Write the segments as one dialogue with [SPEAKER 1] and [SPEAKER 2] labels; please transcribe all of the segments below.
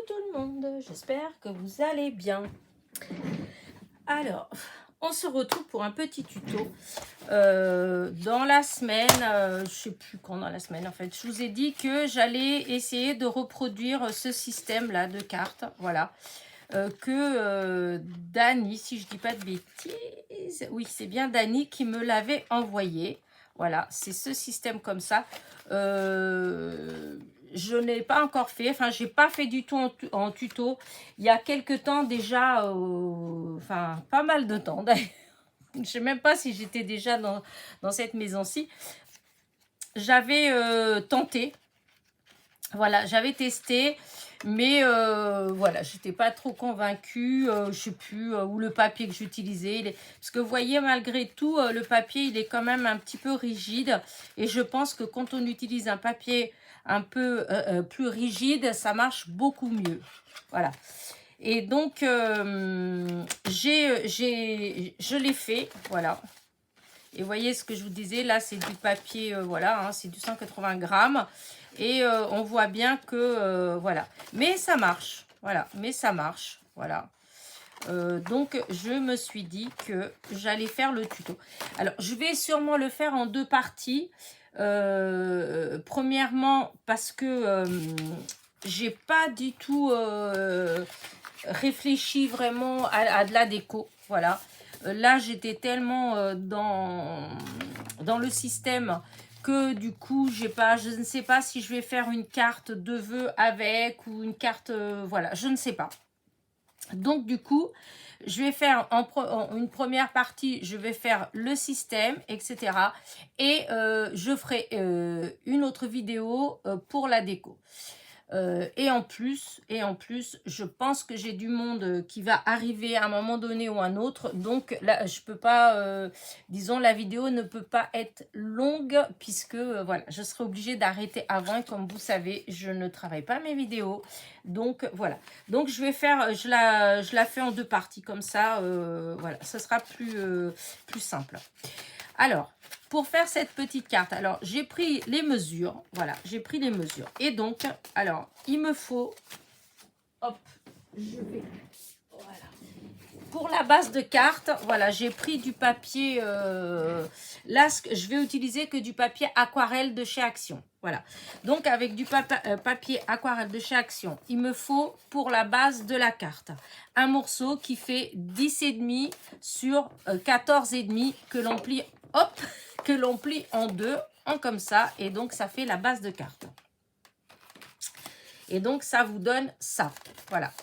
[SPEAKER 1] tout le monde, j'espère que vous allez bien. Alors, on se retrouve pour un petit tuto. Dans la semaine, je ne sais plus quand dans la semaine en fait, je vous ai dit que j'allais essayer de reproduire ce système-là de cartes, voilà. Que Dani, si je dis pas de bêtises, oui c'est bien Dani qui me l'avait envoyé. Voilà, c'est ce système comme ça. Je n'ai pas encore fait, enfin j'ai pas fait du tout en tuto. Il y a quelques temps déjà, enfin pas mal de temps d'ailleurs. Je ne sais même pas si j'étais déjà dans cette maison-ci. J'avais tenté, voilà, j'avais testé. Mais voilà, j'étais pas trop convaincue, je sais plus où le papier que j'utilisais. Parce que vous voyez, malgré tout, le papier, il est quand même un petit peu rigide. Et je pense que quand on utilise un papier un peu plus rigide, ça marche beaucoup mieux. Voilà. Et donc, je l'ai fait, voilà. Et vous voyez ce que je vous disais, là, c'est du papier, voilà, hein, c'est du 180 grammes. Et on voit bien que, voilà. Mais ça marche, voilà. Mais ça marche, voilà. Donc, je me suis dit que j'allais faire le tuto. Alors, je vais sûrement le faire en deux parties. Premièrement, parce que j'ai pas du tout réfléchi vraiment à de la déco, voilà. Là, j'étais tellement dans le système que du coup, je ne sais pas si je vais faire une carte de vœux avec ou une carte, voilà, je ne sais pas. Donc, du coup, je vais faire une première partie, je vais faire le système, etc. Et je ferai une autre vidéo pour la déco. Et en plus, je pense que j'ai du monde qui va arriver à un moment donné ou un autre. Donc là, je peux pas, disons, la vidéo ne peut pas être longue puisque voilà, je serai obligée d'arrêter avant. Et comme vous savez, je ne travaille pas mes vidéos. Donc voilà. Donc je vais faire, je la fais en deux parties comme ça. Voilà, ce sera plus simple. Alors, pour faire cette petite carte, alors j'ai pris les mesures, voilà, j'ai pris les mesures. Et donc, alors, il me faut, hop, je vais, voilà. Pour la base de carte, voilà, j'ai pris du papier, là, je vais utiliser que du papier aquarelle de chez Action. Voilà, donc avec du papier aquarelle de chez Action, il me faut pour la base de la carte un morceau qui fait 10,5 sur 14,5 que l'on plie, hop, que l'on plie en deux, en comme ça, et donc ça fait la base de carte. Et donc ça vous donne ça, voilà.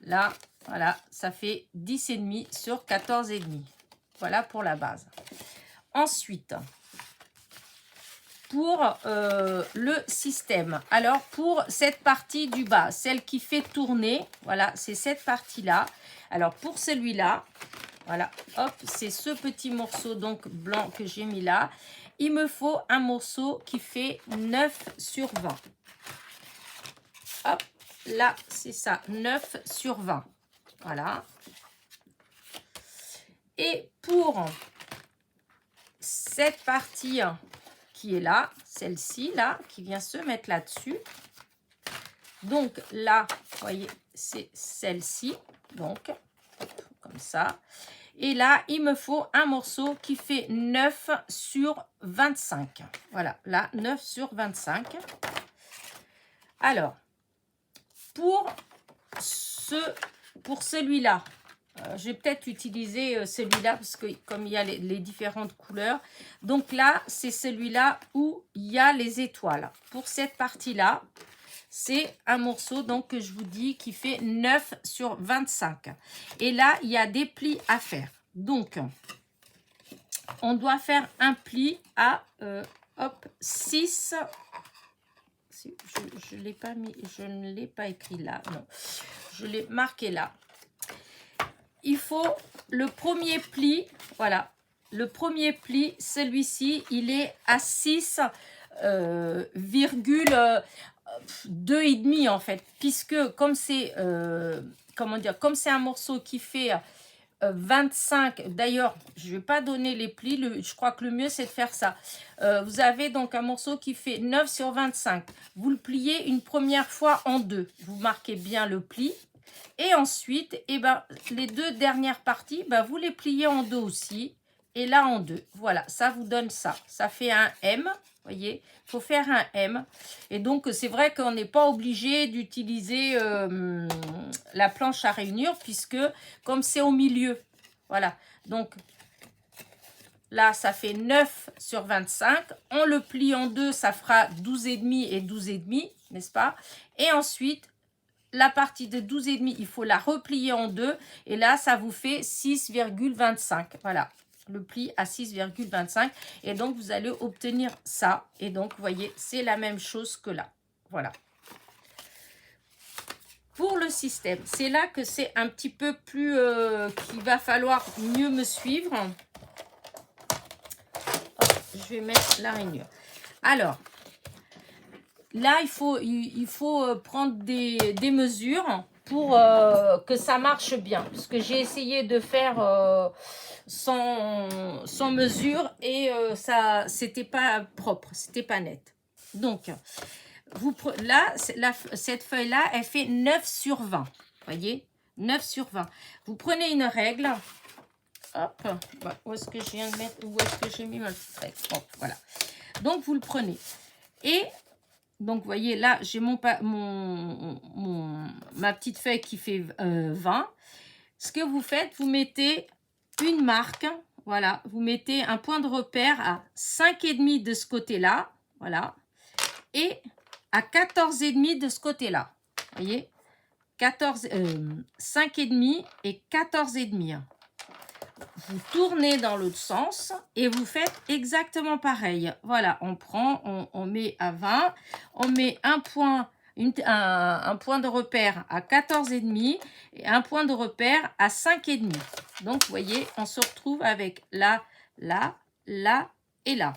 [SPEAKER 1] Là, voilà, ça fait 10,5 sur 14,5. Voilà pour la base. Ensuite, pour le système. Alors, pour cette partie du bas, celle qui fait tourner, voilà, c'est cette partie-là. Alors, pour celui-là, voilà, hop, c'est ce petit morceau donc blanc que j'ai mis là. Il me faut un morceau qui fait 9 sur 20. Hop, là, c'est ça, 9 sur 20. Voilà. Et pour cette partie qui est là, celle-ci, là, qui vient se mettre là-dessus. Donc là, vous voyez, c'est celle-ci. Donc, hop, comme ça. Et là, il me faut un morceau qui fait 9 sur 25. Voilà, là, 9 sur 25. Alors, pour celui-là, je vais peut-être utiliser celui-là parce que comme il y a les différentes couleurs. Donc là, c'est celui-là où il y a les étoiles. Pour cette partie-là, c'est un morceau donc que je vous dis qui fait 9 sur 25. Et là, il y a des plis à faire. Donc, on doit faire un pli à hop, 6. Je l'ai pas mis, je ne l'ai pas écrit là. Non, je l'ai marqué là. Il faut le premier pli, voilà, le premier pli, celui-ci, il est à 6,2,5 en fait, puisque comme c'est, comment dire, comme c'est un morceau qui fait 25. D'ailleurs, je ne vais pas donner les plis. Je crois que le mieux, c'est de faire ça. Vous avez donc un morceau qui fait 9 sur 25. Vous le pliez une première fois en deux. Vous marquez bien le pli. Et ensuite, eh ben, les deux dernières parties, ben, vous les pliez en deux aussi. Et là, en deux. Voilà, ça vous donne ça. Ça fait un M. Voyez, il faut faire un M. Et donc, c'est vrai qu'on n'est pas obligé d'utiliser la planche à rainure puisque comme c'est au milieu, voilà. Donc, là, ça fait 9 sur 25. On le plie en deux, ça fera 12,5 et 12,5, n'est-ce pas? Et ensuite, la partie de 12,5, il faut la replier en deux. Et là, ça vous fait 6,25. Voilà. Le pli à 6,25 et donc vous allez obtenir ça et donc vous voyez c'est la même chose que là, voilà. Pour le système, c'est là que c'est un petit peu plus qu'il va falloir mieux me suivre. Hop, je vais mettre la rainure. Alors là il faut prendre des mesures pour que ça marche bien parce que j'ai essayé de faire sans mesure et ça c'était pas propre, c'était pas net. Donc là cette feuille là elle fait 9 sur 20, voyez, 9 sur 20. Vous prenez une règle, hop, où est-ce que je viens de mettre, où est-ce que j'ai mis ma petite règle, hop, voilà. Donc vous le prenez et donc vous voyez là j'ai ma petite feuille qui fait 20. Ce que vous faites, vous mettez une marque, voilà, vous mettez un point de repère à 5,5 de ce côté-là, voilà, et à 14,5 de ce côté-là, voyez, 5,5 et 14,5. Vous tournez dans l'autre sens et vous faites exactement pareil. Voilà, on prend, on met à 20, on met un point de repère à 14,5 et un point de repère à 5,5. Donc, vous voyez, on se retrouve avec là, là, là et là.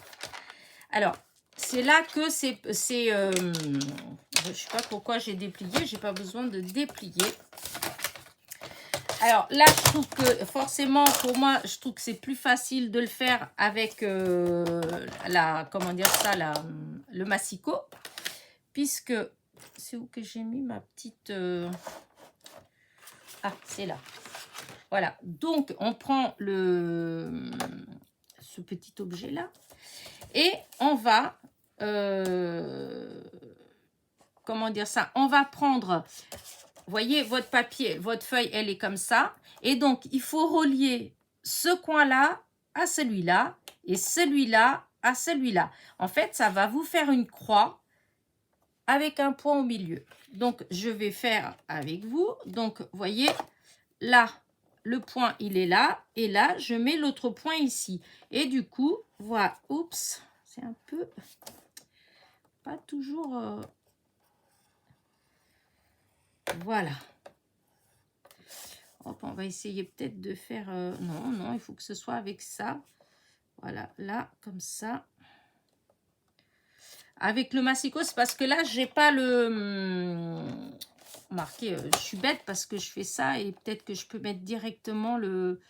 [SPEAKER 1] Alors, c'est là que c'est je ne sais pas pourquoi j'ai déplié, j'ai pas besoin de déplier. Alors là, je trouve que forcément, pour moi, je trouve que c'est plus facile de le faire avec comment dire ça, le massicot, puisque c'est où que j'ai mis ma petite... Ah, c'est là. Voilà. Donc, on prend ce petit objet-là et on va... comment dire ça? On va prendre... Vous voyez, votre papier, votre feuille, elle est comme ça. Et donc, il faut relier ce coin-là à celui-là et celui-là à celui-là. En fait, ça va vous faire une croix avec un point au milieu. Donc, je vais faire avec vous. Donc, vous voyez, là, le point, il est là. Et là, je mets l'autre point ici. Et du coup, voilà. Oups, c'est un peu... Pas toujours... Voilà. Hop, on va essayer peut-être de faire... non, il faut que ce soit avec ça. Voilà, là, comme ça. Avec le massicot, c'est parce que là, j'ai pas le... marqué, je suis bête parce que je fais ça et peut-être que je peux mettre directement le...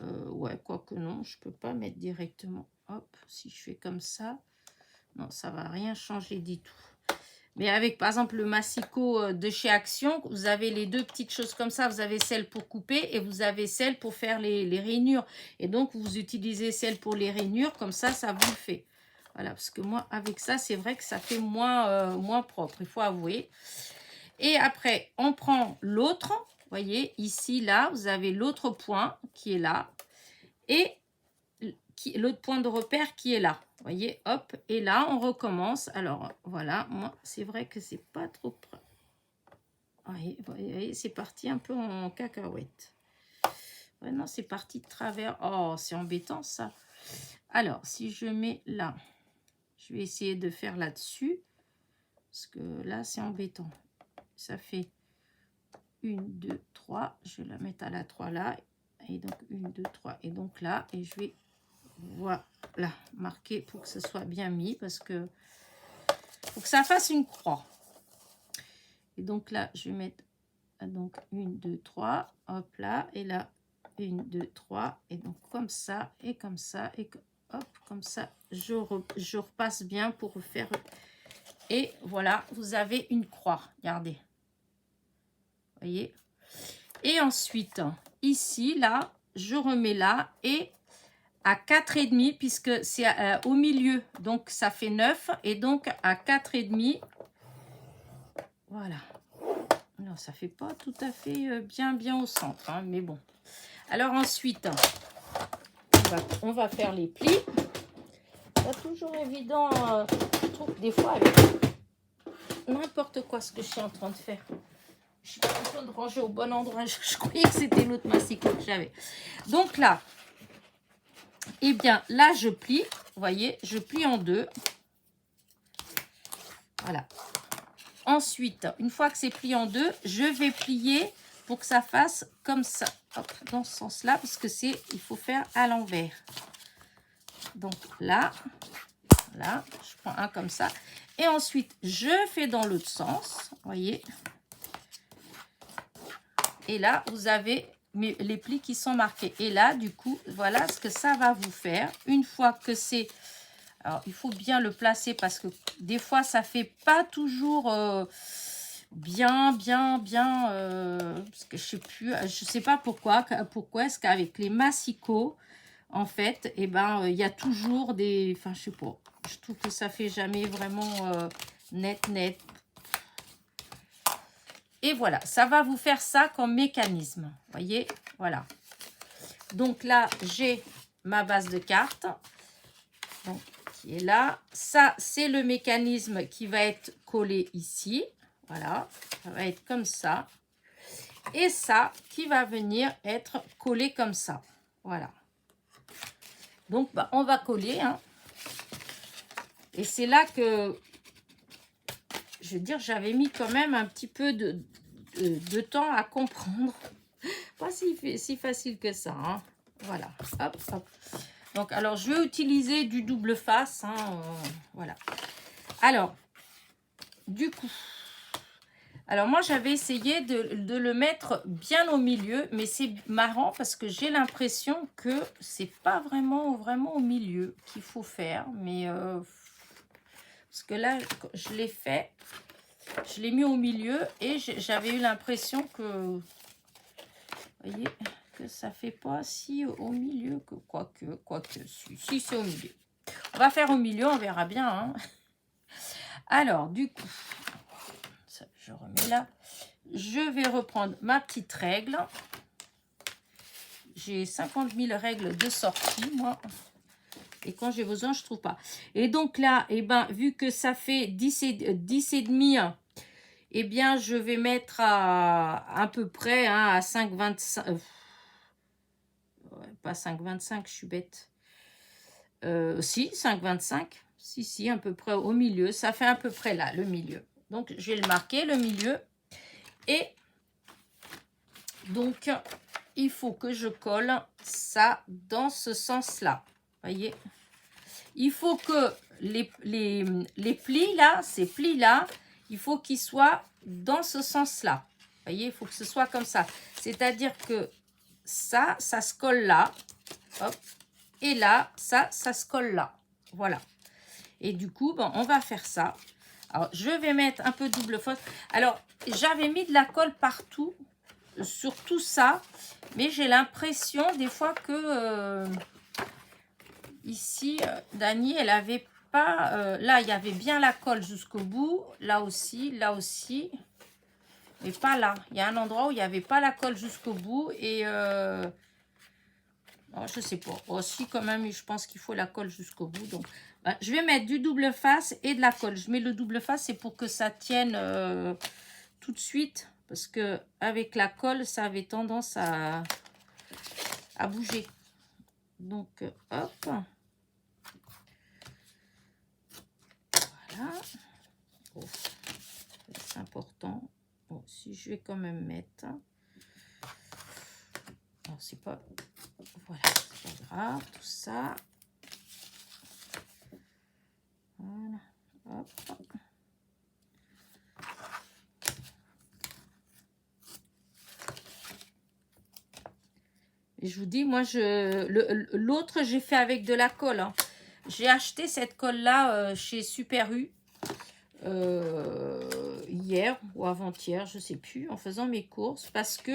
[SPEAKER 1] ouais, quoique non, je peux pas mettre directement. Hop, si je fais comme ça, non, ça va rien changer du tout. Mais avec, par exemple, le massicot de chez Action, vous avez les deux petites choses comme ça. Vous avez celle pour couper et vous avez celle pour faire les rainures. Et donc, vous utilisez celle pour les rainures. Comme ça, ça vous le fait. Voilà, parce que moi, avec ça, c'est vrai que ça fait moins propre. Il faut avouer. Et après, on prend l'autre. Vous voyez, ici, là, vous avez l'autre point qui est là. Et l'autre point de repère qui est là. Vous voyez, hop, et là, on recommence. Alors, voilà, moi, c'est vrai que c'est pas trop près. Vous voyez, c'est parti un peu en cacahuète. Ouais, non, c'est parti de travers. Oh, c'est embêtant, ça. Alors, si je mets là, je vais essayer de faire là-dessus. Parce que là, c'est embêtant. Ça fait 1, 2, 3. Je vais la mettre à la 3 là. Et donc, 1, 2, 3. Et donc là, et je vais... Voilà, marquer pour que ce soit bien mis parce que faut que ça fasse une croix. Et donc là, je vais mettre donc 1, 2, 3, hop là, et là 1, 2, 3. Et donc comme ça, et comme ça, et hop, comme ça, je repasse bien pour refaire. Et voilà, vous avez une croix. Regardez. Vous voyez? Et ensuite, ici, là, je remets là et à 4,5 puisque c'est au milieu. Donc, ça fait 9. Et donc, à 4,5. Voilà. Non, ça fait pas tout à fait bien au centre. Hein, mais bon. Alors ensuite, on va faire les plis. Pas toujours évident. Je trouve que des fois, avec n'importe quoi ce que je suis en train de faire. Je suis pas en train de ranger au bon endroit. Je croyais que c'était l'autre massicot que j'avais. Donc là, eh bien, là, je plie. Vous voyez, je plie en deux. Voilà. Ensuite, une fois que c'est plié en deux, je vais plier pour que ça fasse comme ça. Hop, dans ce sens-là, parce que c'est, il faut faire à l'envers. Donc là, je prends un comme ça. Et ensuite, je fais dans l'autre sens. Vous voyez. Et là, vous avez les plis qui sont marqués. Et là, du coup, voilà ce que ça va vous faire. Une fois que c'est... Alors, il faut bien le placer parce que des fois, ça fait pas toujours bien. Parce que je sais plus, je sais pas pourquoi est-ce qu'avec les massicots, en fait, eh ben, il y a toujours des... Enfin, je sais pas. Je trouve que ça fait jamais vraiment net. Et voilà, ça va vous faire ça comme mécanisme. Vous voyez, voilà. Donc là, j'ai ma base de cartes. Donc, qui est là. Ça, c'est le mécanisme qui va être collé ici. Voilà, ça va être comme ça. Et ça, qui va venir être collé comme ça. Voilà. Donc, bah, on va coller. Hein. Et c'est là que, je veux dire, j'avais mis quand même un petit peu de temps à comprendre. Pas si facile que ça. Hein. Voilà. Hop, hop. Donc, alors, je vais utiliser du double face. Hein, voilà. Alors, du coup, alors moi, j'avais essayé de le mettre bien au milieu, mais c'est marrant parce que j'ai l'impression que c'est pas vraiment au milieu qu'il faut faire. Mais, parce que là, je l'ai fait, je l'ai mis au milieu et j'avais eu l'impression que, vous voyez, que ça fait pas si au milieu que quoique si c'est au milieu. On va faire au milieu, on verra bien. Hein. Alors, du coup, ça, je remets là. Je vais reprendre ma petite règle. J'ai 50 000 règles de sortie, moi. Et quand j'ai besoin, je ne trouve pas. Et donc là, eh ben, vu que ça fait 10 et demi, eh bien, je vais mettre à peu près hein, à 5,25. Pas 5,25, je suis bête. Si, 5,25. Si, à peu près au milieu. Ça fait à peu près là, le milieu. Donc, je vais le marquer, le milieu. Et donc, il faut que je colle ça dans ce sens-là. Voyez, il faut que les plis là, ces plis-là, il faut qu'ils soient dans ce sens-là. Voyez, il faut que ce soit comme ça. C'est-à-dire que ça se colle là. Hop. Et là, ça se colle là. Voilà. Et du coup, bon, on va faire ça. Alors, je vais mettre un peu double fausse. Alors, j'avais mis de la colle partout, sur tout ça. Mais j'ai l'impression, des fois, que ici, Dani, elle avait pas... là, il y avait bien la colle jusqu'au bout. Là aussi. Mais pas là. Il y a un endroit où il n'y avait pas la colle jusqu'au bout. Et... oh, je sais pas. Oh, si, quand même, je pense qu'il faut la colle jusqu'au bout. Donc, bah, je vais mettre du double face et de la colle. Je mets le double face, c'est pour que ça tienne tout de suite. Parce que avec la colle, ça avait tendance à bouger. Donc, hop. Voilà. Oh, c'est important. Bon, si je vais quand même mettre. Alors, c'est pas... Voilà, c'est pas grave, tout ça. Voilà, hop. Et je vous dis, moi, l'autre, j'ai fait avec de la colle. Hein. J'ai acheté cette colle-là chez Super U hier ou avant-hier, je ne sais plus, en faisant mes courses. Parce que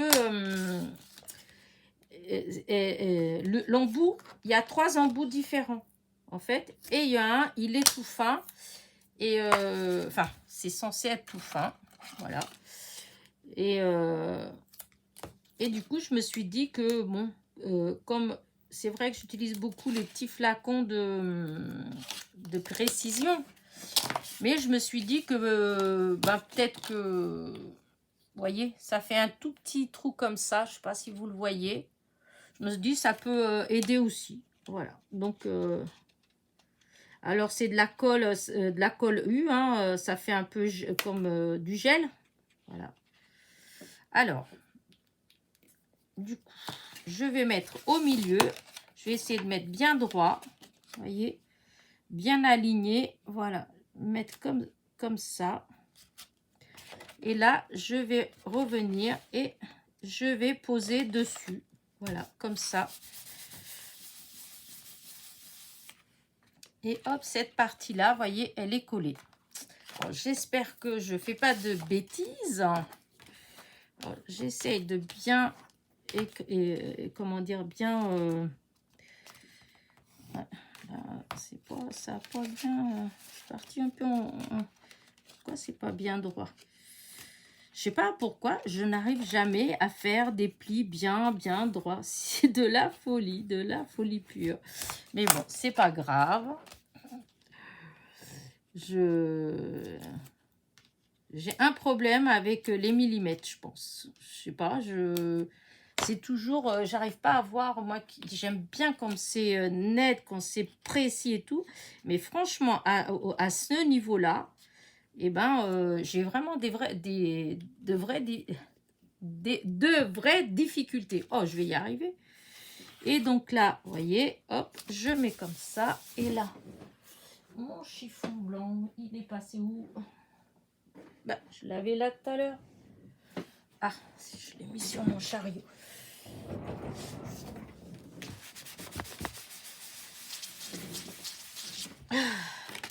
[SPEAKER 1] l'embout, il y a 3 embouts différents, en fait. Et il y a un, il est tout fin. Et enfin, c'est censé être tout fin. Voilà. Et du coup, je me suis dit que, bon, comme c'est vrai que j'utilise beaucoup les petits flacons de précision, mais je me suis dit que peut-être que, vous voyez, ça fait un tout petit trou comme ça. Je ne sais pas si vous le voyez. Je me suis dit ça peut aider aussi. Voilà. Donc, alors c'est de la colle U. Hein, ça fait un peu comme du gel. Voilà. Alors, du coup, je vais mettre au milieu. Je vais essayer de mettre bien droit. Vous voyez, bien aligné. Voilà. Mettre comme ça. Et là, je vais revenir et je vais poser dessus. Voilà, comme ça. Et hop, cette partie-là, vous voyez, elle est collée. J'espère que je ne fais pas de bêtises. J'essaye de bien, comment dire, bien... c'est pas, ça n'a pas bien... c'est parti un peu pourquoi c'est pas bien droit? Je sais pas pourquoi, je n'arrive jamais à faire des plis bien droits. C'est de la folie pure. Mais bon, c'est pas grave. J'ai un problème avec les millimètres, je pense. Je sais pas, c'est toujours, j'arrive pas à voir, moi, j'aime bien quand c'est net, quand c'est précis et tout. Mais franchement, à ce niveau-là, eh ben, j'ai vraiment de vraies difficultés. Oh, je vais y arriver. Et donc là, vous voyez, hop, je mets comme ça. Et là, mon chiffon blanc, il est passé où? Bah, je l'avais là tout à l'heure. Ah, je l'ai mis sur mon chariot.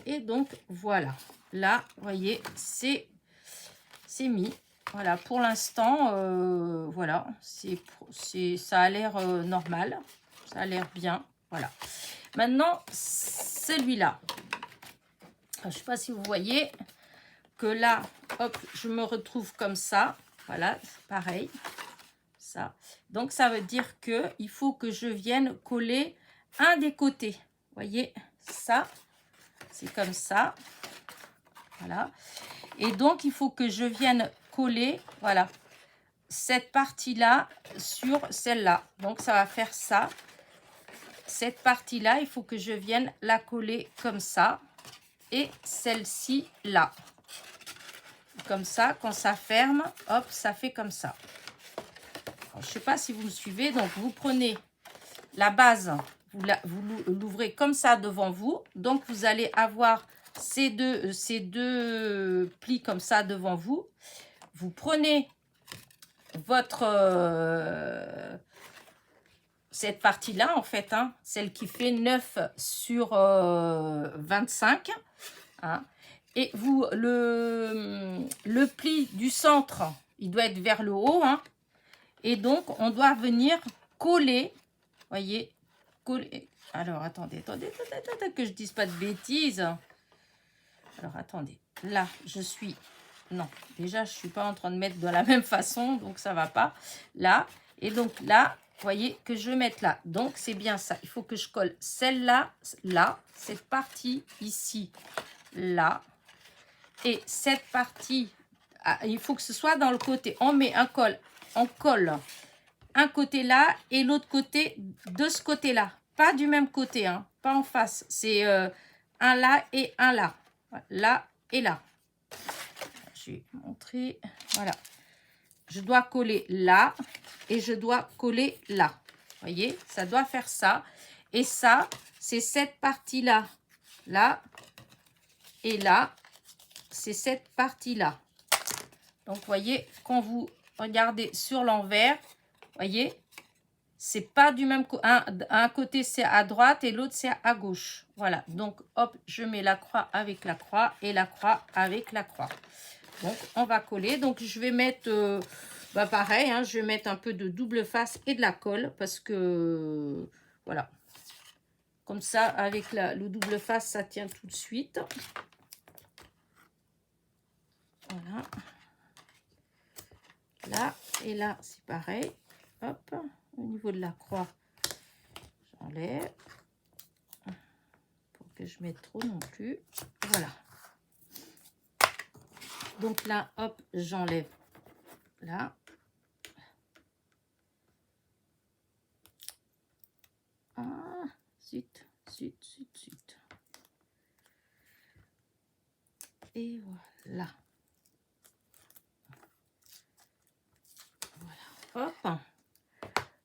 [SPEAKER 1] Et donc, voilà. Là, vous voyez, c'est mis. Voilà, pour l'instant, voilà, ça a l'air normal. Ça a l'air bien. Voilà. Maintenant, celui-là. Je ne sais pas si vous voyez que là, hop, je me retrouve comme ça. Voilà, pareil. Ça. Donc, ça veut dire que il faut que je vienne coller un des côtés. Vous voyez, ça, c'est comme ça. Voilà. Et donc, il faut que je vienne coller, voilà, cette partie-là sur celle-là. Donc, ça va faire ça. Cette partie-là, il faut que je vienne la coller comme ça. Et celle-ci, là. Comme ça, quand ça ferme, hop, ça fait comme ça. Alors, je ne sais pas si vous me suivez. Donc, vous prenez la base, vous l'ouvrez comme ça devant vous. Donc, vous allez avoir ces deux plis comme ça devant vous. Vous prenez votre cette partie-là, en fait, hein, celle qui fait 9 sur 25. Hein, et vous, le pli du centre, il doit être vers le haut. Hein, et donc, on doit venir coller. Voyez, coller. Alors, attendez, que je dise pas de bêtises. Alors, attendez. Là, je suis... Non, déjà, je ne suis pas en train de mettre de la même façon, donc ça ne va pas. Là, et donc là, vous voyez que je vais mettre là. Donc, c'est bien ça. Il faut que je colle celle-là, là, cette partie ici, là. Et cette partie, il faut que ce soit dans le côté. On met on colle un côté là et l'autre côté de ce côté-là. Pas du même côté, hein, pas en face. C'est un là et un là. Là et là. Je vais montrer. Voilà. Je dois coller là et je dois coller là. Vous voyez, ça doit faire ça. Et ça, c'est cette partie-là. Là et là, c'est cette partie-là. Donc, vous voyez, quand vous regardez sur l'envers, vous voyez, c'est pas du même côté. Un côté, c'est à droite et l'autre, c'est à gauche. Voilà. Donc, hop, je mets la croix avec la croix et la croix avec la croix. Donc, on va coller. Donc, je vais mettre, pareil, hein, je vais mettre un peu de double face et de la colle parce que, voilà. Comme ça, avec le double face, ça tient tout de suite. Voilà. Là et là, c'est pareil. Hop, au niveau de la croix, j'enlève. Pour que je mette trop non plus. Voilà. Donc là, hop, j'enlève. Là. Ah, zut, zut, zut, zut. Et voilà. Voilà. Hop.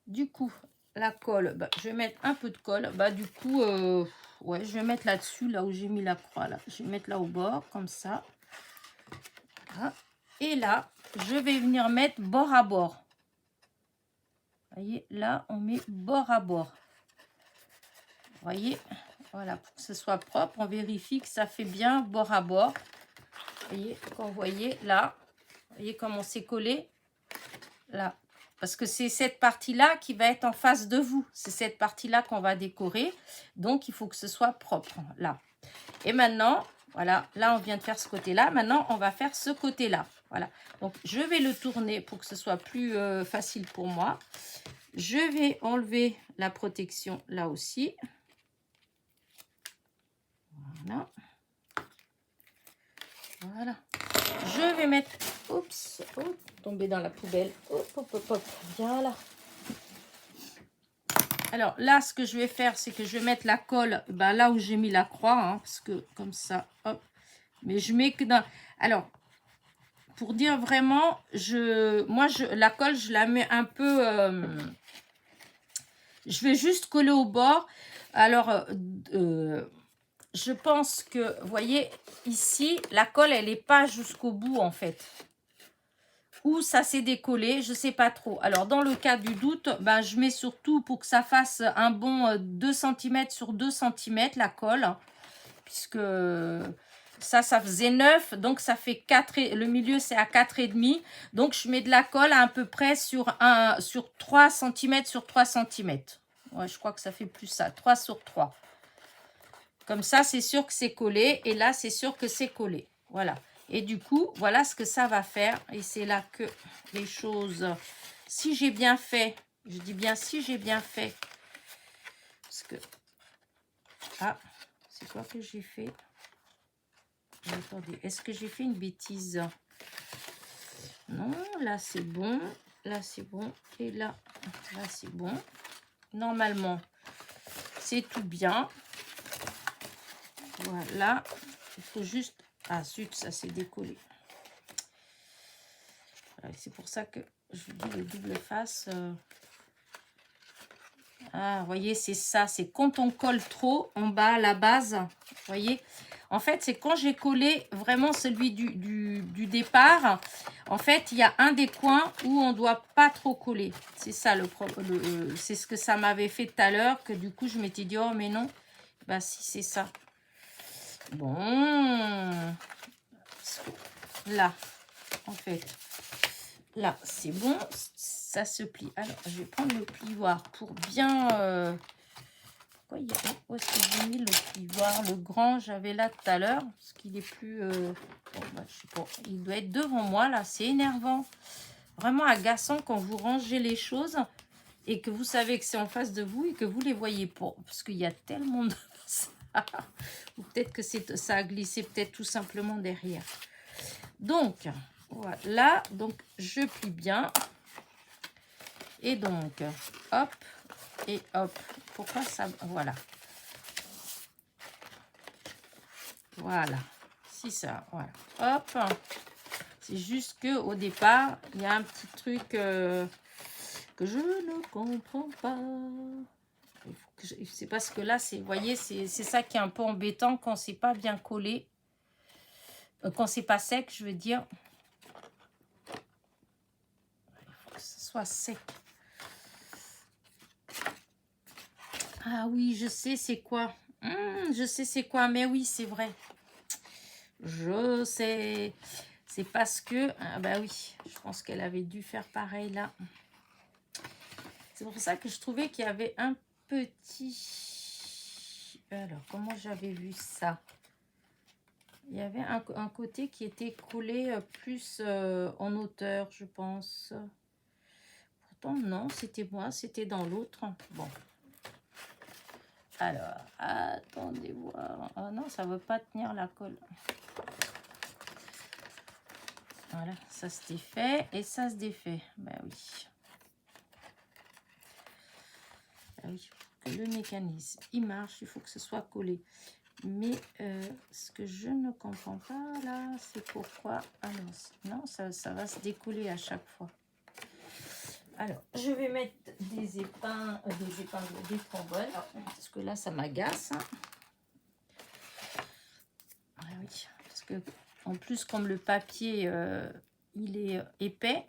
[SPEAKER 1] Du coup, la colle, je vais mettre un peu de colle. Du coup, ouais, je vais mettre là-dessus, là où j'ai mis la croix. Là. Je vais mettre là au bord, comme ça. Voilà. Et là, je vais venir mettre bord à bord. Vous voyez, là, on met bord à bord. Vous voyez, voilà, pour que ce soit propre, on vérifie que ça fait bien bord à bord. Vous voyez, quand vous voyez là, vous voyez comment c'est collé là. Parce que c'est cette partie-là qui va être en face de vous. C'est cette partie-là qu'on va décorer. Donc, il faut que ce soit propre, là. Et maintenant, voilà, là, on vient de faire ce côté-là. Maintenant, on va faire ce côté-là. Voilà. Donc, je vais le tourner pour que ce soit plus facile pour moi. Je vais enlever la protection là aussi. Voilà. Voilà. Je vais mettre... Oups, oh, tomber dans la poubelle. Hop, hop, hop, hop. Voilà. Alors là, ce que je vais faire, c'est que je vais mettre la colle là où j'ai mis la croix. Hein, parce que comme ça, hop. Mais je mets que dans... Alors, pour dire vraiment, la colle, je la mets un peu... je vais juste coller au bord. Alors, je pense que, vous voyez, ici, la colle, elle n'est pas jusqu'au bout, en fait. Ou ça s'est décollé, je ne sais pas trop. Alors, dans le cas du doute, je mets surtout pour que ça fasse un bon 2 cm sur 2 cm, la colle. Puisque ça faisait 9, donc ça fait 4, le milieu, c'est à 4,5. Donc, je mets de la colle à peu près sur 3 cm sur 3 cm. Ouais, je crois que ça fait plus ça, 3 sur 3. Comme ça, c'est sûr que c'est collé. Et là, c'est sûr que c'est collé. Voilà. Et du coup, voilà ce que ça va faire. Et c'est là que les choses... Si j'ai bien fait, je dis bien si j'ai bien fait. Parce que... Ah, c'est quoi que j'ai fait? Attendez, est-ce que j'ai fait une bêtise? Non, là, c'est bon. Là, c'est bon. Et là, c'est bon. Normalement, c'est tout bien. Voilà. Il faut juste... Ah, zut, ça s'est décollé. C'est pour ça que je vous dis le double face. Ah, vous voyez, c'est ça. C'est quand on colle trop en bas à la base. Vous voyez, en fait, c'est quand j'ai collé vraiment celui du départ. En fait, il y a un des coins où on ne doit pas trop coller. C'est ça le problème. C'est ce que ça m'avait fait tout à l'heure. Que du coup, je m'étais dit, oh, mais non. Si, c'est ça. Bon. Là, en fait. Là, c'est bon. Ça se plie. Alors, je vais prendre le plioir pour bien... Pourquoi il y a... Où est-ce que j'ai mis le plioir? Le grand, j'avais là tout à l'heure. Parce qu'il est plus... je sais pas. Il doit être devant moi, là. C'est énervant. Vraiment agaçant quand vous rangez les choses et que vous savez que c'est en face de vous et que vous les voyez pas. Parce qu'il y a tellement de... Ou peut-être que ça a glissé peut-être tout simplement derrière. Donc, voilà. Donc, je plie bien. Et donc, hop, et hop. Pourquoi ça... Voilà. Voilà. Si ça, voilà. Hop. C'est juste que au départ, il y a un petit truc que je ne comprends pas. C'est parce que là, vous voyez, c'est ça qui est un peu embêtant quand c'est pas bien collé. Quand c'est pas sec, je veux dire. Il faut que ce soit sec. Ah oui, je sais c'est quoi. Je sais c'est quoi, mais oui, c'est vrai. Je sais. C'est parce que... Ah bah oui, je pense qu'elle avait dû faire pareil là. C'est pour ça que je trouvais qu'il y avait un petit... Alors, comment j'avais vu ça? Il y avait un côté qui était collé plus en hauteur, je pense. Pourtant, non, c'était moi, c'était dans l'autre. Bon. Alors, attendez voir. Oh non, ça ne veut pas tenir la colle. Voilà, ça se défait et ça se défait. Ben oui. Ben oui, que le mécanisme, il marche, il faut que ce soit collé. Mais ce que je ne comprends pas là, c'est pourquoi... Ah non, ça va se décoller à chaque fois. Alors, je vais mettre des épingles, des trombones, parce que là, ça m'agace. Ah oui, parce que en plus, comme le papier, il est épais.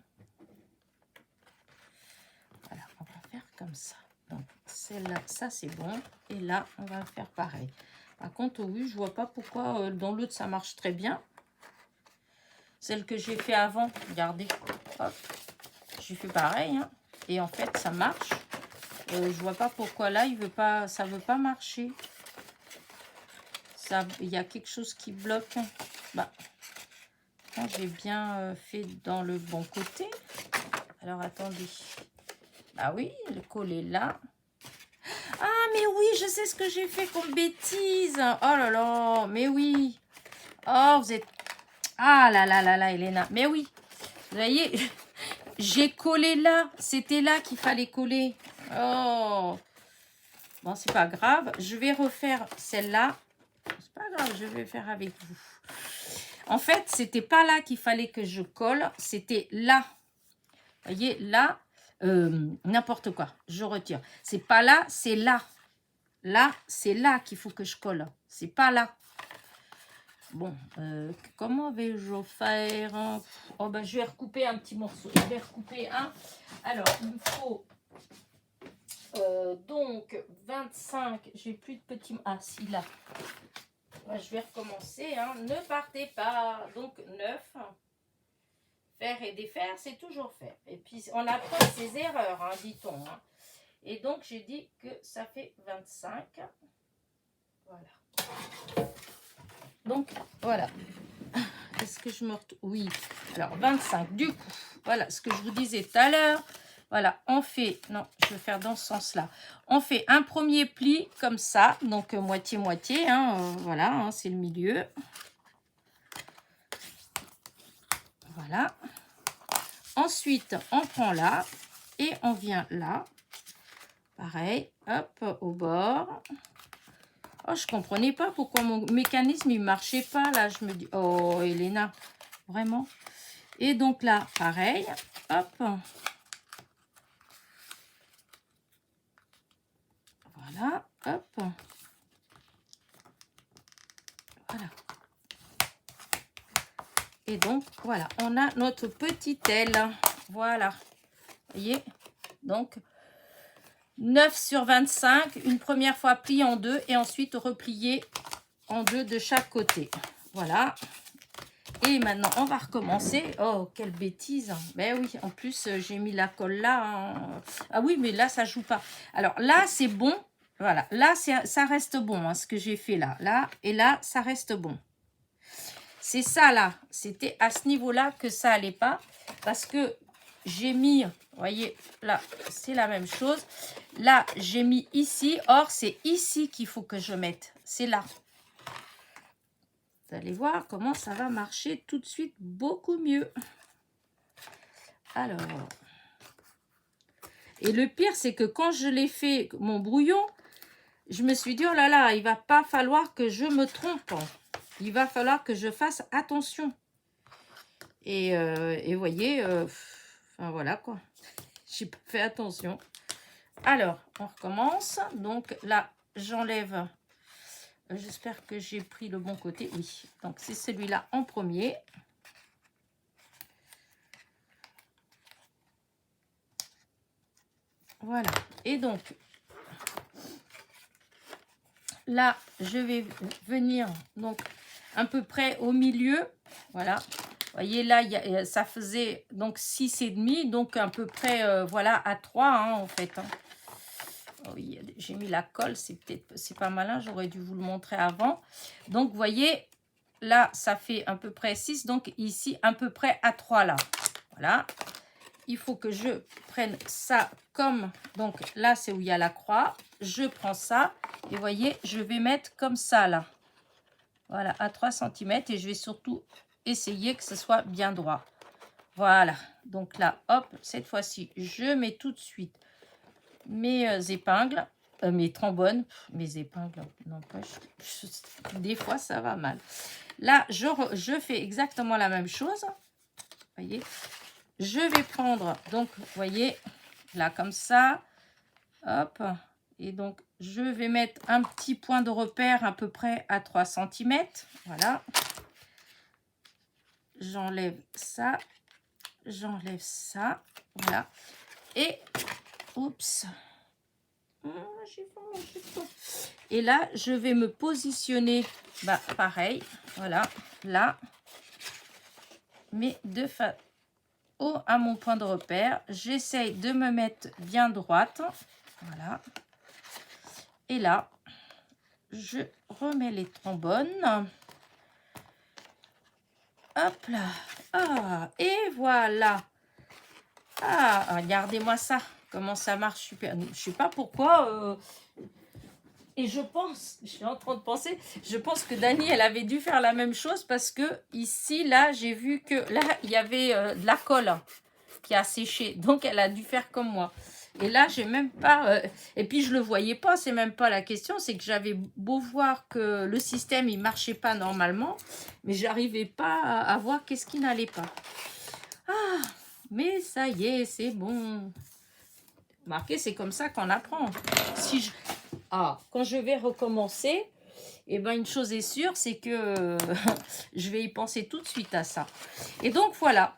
[SPEAKER 1] Voilà, on va faire comme ça. Donc, celle-là, ça c'est bon. Et là, on va faire pareil. Par contre, oui, je vois pas pourquoi dans l'autre, ça marche très bien. Celle que j'ai fait avant, regardez. Hop, j'ai fait pareil. Hein, et en fait, ça marche. Je vois pas pourquoi là, ça veut pas marcher. Il y a quelque chose qui bloque. Bah, j'ai bien fait dans le bon côté. Alors, attendez. Ah oui, le collet là. Ah, mais oui, je sais ce que j'ai fait comme bêtise. Oh là là, mais oui. Oh, vous êtes... Ah là là là là, Elena. Mais oui, vous voyez, j'ai collé là. C'était là qu'il fallait coller. Oh. Bon, c'est pas grave. Je vais refaire celle-là. C'est pas grave, je vais faire avec vous. En fait, c'était pas là qu'il fallait que je colle. C'était là. Vous voyez, là, n'importe quoi. Je retire. C'est pas là, c'est là. Là, c'est là qu'il faut que je colle. C'est pas là. Bon, comment vais-je faire? Oh, ben, je vais recouper un petit morceau. Je vais recouper un. Alors, il me faut donc 25. J'ai plus de petits... Ah, si, là. Ben, je vais recommencer. Hein. Ne partez pas. Donc, 9. Faire et défaire, c'est toujours faire. Et puis, on apprend ses erreurs, hein, dit-on. Hein. Et donc, j'ai dit que ça fait 25. Voilà. Donc, voilà. Est-ce que je me retrouve? Oui. Alors, 25. Du coup, voilà ce que je vous disais tout à l'heure. Voilà, on fait... Non, je vais faire dans ce sens-là. On fait un premier pli comme ça. Donc, moitié-moitié. Hein, voilà, hein, c'est le milieu. Voilà. Ensuite, on prend là. Et on vient là. Pareil. Hop, au bord. Oh, je comprenais pas pourquoi mon mécanisme, il marchait pas. Là, je me dis... Oh, Elena, vraiment. Et donc là, pareil. Hop. Voilà, hop. Voilà. Et donc, voilà, on a notre petite aile. Voilà. Vous voyez? Donc, 9 sur 25. Une première fois plié en deux et ensuite replié en deux de chaque côté. Voilà. Et maintenant, on va recommencer. Oh, quelle bêtise. Ben oui, en plus, j'ai mis la colle là. Hein. Ah oui, mais là, ça joue pas. Alors là, c'est bon. Voilà, là, ça reste bon, hein, ce que j'ai fait là. Là, et là, ça reste bon. C'est ça, là. C'était à ce niveau-là que ça allait pas. Parce que j'ai mis, vous voyez, là, c'est la même chose. Là, j'ai mis ici. Or, c'est ici qu'il faut que je mette. C'est là. Vous allez voir comment ça va marcher tout de suite beaucoup mieux. Alors. Et le pire, c'est que quand je l'ai fait, mon brouillon, je me suis dit, oh là là, il va pas falloir que je me trompe. Il va falloir que je fasse attention. Et vous voyez, enfin voilà quoi. J'ai pas fait attention. Alors, on recommence. Donc là, j'enlève. J'espère que j'ai pris le bon côté. Oui, donc c'est celui-là en premier. Voilà. Et donc, là, je vais venir donc à peu près au milieu. Voilà. Vous voyez, là, ça faisait donc 6,5. Donc, à peu près, voilà, à 3, hein, en fait. Hein. Oh, oui, j'ai mis la colle. C'est pas malin. J'aurais dû vous le montrer avant. Donc, vous voyez, là, ça fait à peu près 6. Donc, ici, à peu près à 3, là. Voilà. Il faut que je prenne ça comme... Donc, là, c'est où il y a la croix. Je prends ça. Et vous voyez, je vais mettre comme ça, là. Voilà, à 3 cm. Et je vais surtout essayer que ce soit bien droit. Voilà. Donc là, hop, cette fois-ci, je mets tout de suite mes épingles. Mes trombones. Mes épingles, n'empêche. Des fois, ça va mal. Là, je fais exactement la même chose. Vous voyez, je vais prendre, donc, vous voyez, là, comme ça. Hop. Et donc, je vais mettre un petit point de repère à peu près à 3 cm. Voilà. J'enlève ça. J'enlève ça. Voilà. Et, oups. Et là, je vais me positionner, bah, pareil. Voilà. Là. Mais de façon à mon point de repère. J'essaye de me mettre bien droite. Voilà. Et là, je remets les trombones. Hop là. Ah, et voilà. Ah, regardez-moi ça. Comment ça marche super. Je sais pas pourquoi. Et je suis en train de penser, je pense que Dani, elle avait dû faire la même chose parce que ici, là, j'ai vu que là, il y avait de la colle qui a séché. Donc, elle a dû faire comme moi. Et là, j'ai même pas... et puis, je le voyais pas. C'est même pas la question. C'est que j'avais beau voir que le système, il marchait pas normalement. Mais j'arrivais pas à voir qu'est-ce qui n'allait pas. Ah, mais ça y est, c'est bon. Marquez, c'est comme ça qu'on apprend. Si je... Ah, quand je vais recommencer, eh ben, une chose est sûre, c'est que je vais y penser tout de suite à ça. Et donc, voilà.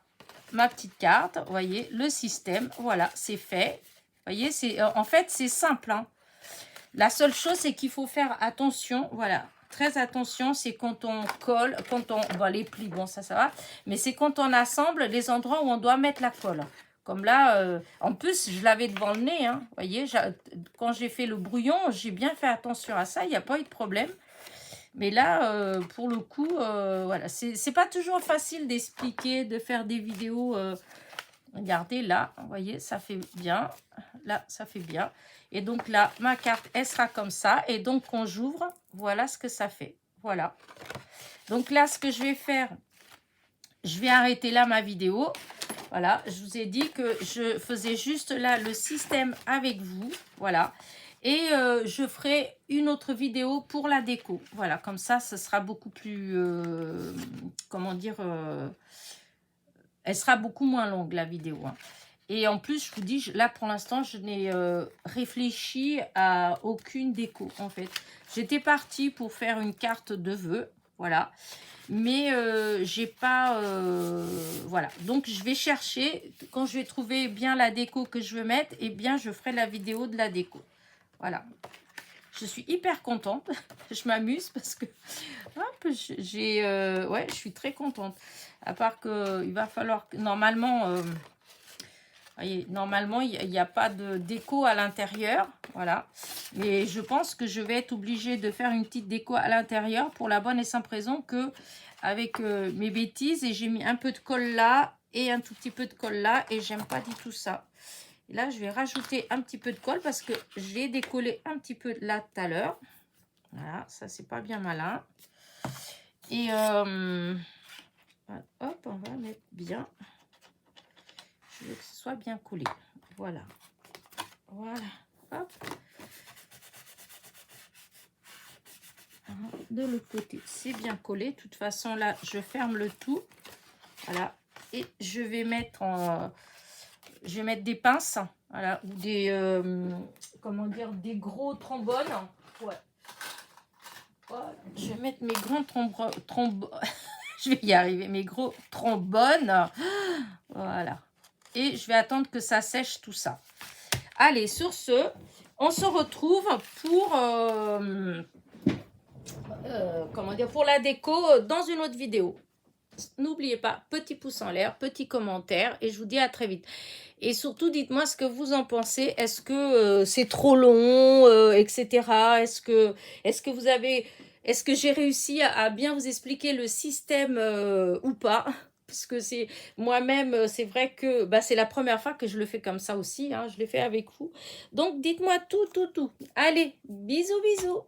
[SPEAKER 1] Ma petite carte, vous voyez, le système, voilà, c'est fait. Vous voyez, en fait, c'est simple. Hein. La seule chose, c'est qu'il faut faire attention, voilà, très attention, c'est quand on colle, quand on... Bon, les plis, bon, ça va. Mais c'est quand on assemble les endroits où on doit mettre la colle. Comme là, en plus, je l'avais devant le nez, hein, vous voyez, quand j'ai fait le brouillon, j'ai bien fait attention à ça, il n'y a pas eu de problème. Mais là, pour le coup, voilà, c'est pas toujours facile d'expliquer, de faire des vidéos. Regardez, là, vous voyez, ça fait bien. Là, ça fait bien. Et donc là, ma carte, elle sera comme ça. Et donc, quand j'ouvre, voilà ce que ça fait. Voilà. Donc là, ce que je vais faire, je vais arrêter là ma vidéo. Voilà, je vous ai dit que je faisais juste là le système avec vous. Voilà. Et je ferai une autre vidéo pour la déco. Voilà, comme ça, ce sera beaucoup plus... comment dire elle sera beaucoup moins longue, la vidéo. Hein. Et en plus, je vous dis, là, pour l'instant, je n'ai réfléchi à aucune déco, en fait. J'étais partie pour faire une carte de vœux. Voilà. Mais j'ai pas... voilà. Donc, je vais chercher. Quand je vais trouver bien la déco que je veux mettre, eh bien, je ferai la vidéo de la déco. Voilà. Je suis hyper contente. Je m'amuse parce que hop, ouais, je suis très contente. À part qu'il va falloir que normalement, voyez, normalement, il n'y a pas de déco à l'intérieur. Voilà. Mais je pense que je vais être obligée de faire une petite déco à l'intérieur pour la bonne et simple raison que avec mes bêtises, et j'ai mis un peu de colle là et un tout petit peu de colle là et j'aime pas du tout ça. Et là, je vais rajouter un petit peu de colle parce que j'ai décollé un petit peu là tout à l'heure. Voilà, ça, c'est pas bien malin. Et hop, on va mettre bien. Je veux que ce soit bien collé. Voilà. Voilà. Hop. De l'autre côté, c'est bien collé. De toute façon, là, je ferme le tout. Voilà. Et je vais mettre des pinces. Voilà. Ou des... comment dire, des gros trombones. Ouais. Voilà. Je vais mettre mes grands trombones. Je vais y arriver. Mes gros trombones. Voilà. Et je vais attendre que ça sèche tout ça. Allez, sur ce, on se retrouve pour comment dire, pour la déco dans une autre vidéo. N'oubliez pas, petit pouce en l'air, petit commentaire et je vous dis à très vite. Et surtout, dites-moi ce que vous en pensez. Est-ce que c'est trop long, etc. Est-ce que vous avez, est-ce que j'ai réussi à bien vous expliquer le système ou pas? Parce que c'est moi-même, c'est vrai que bah, c'est la première fois que je le fais comme ça aussi. Hein, je l'ai fait avec vous. Donc, dites-moi tout, tout, tout. Allez, bisous, bisous.